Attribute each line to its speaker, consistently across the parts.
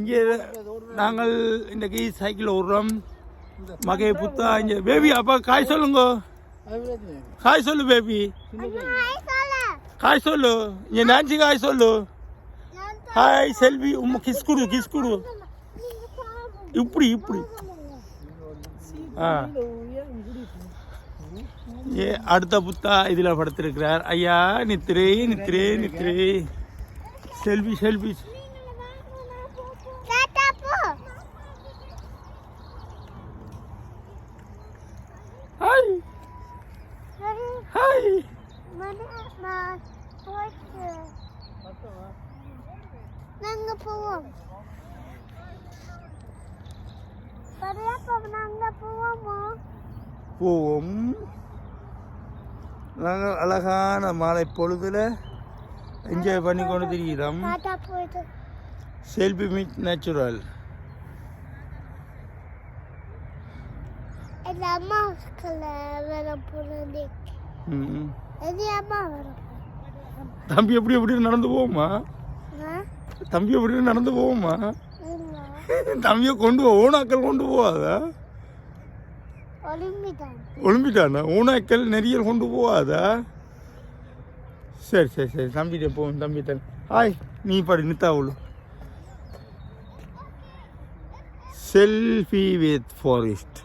Speaker 1: இங்கே நாங்கள் இன்றைக்கி சைக்கிள் ஓடுறோம். மகை புத்தா இங்கே பேபி அப்பா காய் சொல்லுங்க. காய் சொல்லு பேபி. காய் சொல்லு. இங்கே நான்சி காய் சொல்லு. ஹாய் செல்வி உம்மா கிஸ் குடு. இப்படி ஏ அடுத்த புத்தா இதில் படுத்திருக்கிறார். ஐயா நித்திரே செல்வி ஹாய்
Speaker 2: நாங்க போவோம்.
Speaker 1: நாங்கள் அழகான மாலை பொழுதுல என்ஜாய் பண்ணி கொண்டு திரிகிறோம். Selfie meet natural. தம்பி எப்படி நடந்து போவோமா? தம்பியை கொண்டு ஓனாக்கள் கொண்டு போவாத. ஒலிம்பிட்டானா ஓனாக்கள் நிறைய கொண்டு போவாதா? சரி தம்பிகிட்ட போவோம். தம்பி தன் ஹாய் நீ பாடு நித்தாவுளு. Selfie with forest.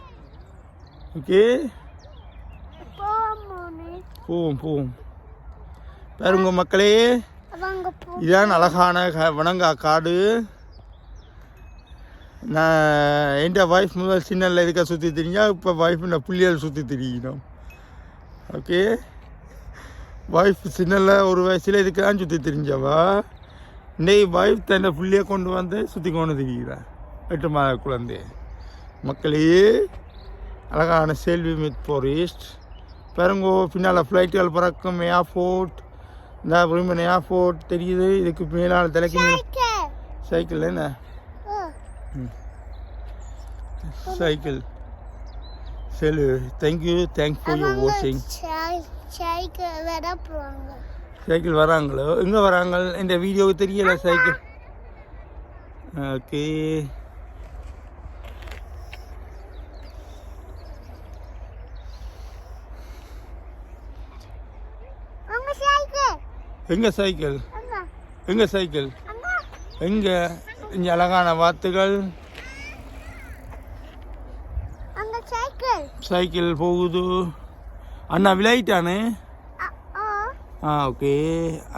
Speaker 1: ஓகே போவோம். பாருங்க மக்களே, இதான் அழகான வணங்கா காடு. நான் என் வைஃப் முதல் சின்னல இதுக்காக சுற்றி தெரிஞ்சா, இப்போ வைஃப் நான் புள்ளியால் சுற்றி திரிக்கணும். ஓகே வைஃப் சின்னல ஒரு வயசில் இதுக்கெல்லாம் சுற்றி தெரிஞ்சவா. இன்னைக்கு வைஃப் தன்னை புள்ளியை கொண்டு வந்து சுற்றி கொண்டு திரிகிறான் 8 மாத குழந்தை. மக்களே அழகான செல்வி மித் ஃபாரஸ்ட். பாருங்கோ பின்னால் ஃப்ளைட்டுகள் பறக்கும். ஏர்போர்ட் இந்த விரும்பின ஏர்போர்ட் தெரியுது. இதுக்கு மேலான தலைக்கு சைக்கிள் என்ன cycle cell. Thanks for your வாட்சிங். சைக்கிள் வராங்களோ எங்கே வராங்க இந்த வீடியோவுக்கு தெரியல. சைக்கிள் ஓகே எங்க சைக்கிள் எங்க இங்க அழகான வாத்துகள். சைக்கிள் போகுது. அண்ணா விளையாட்டானே. ஓகே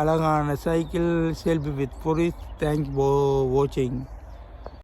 Speaker 1: அழகான cycle selfie with forest. Thanks for வாட்சிங்.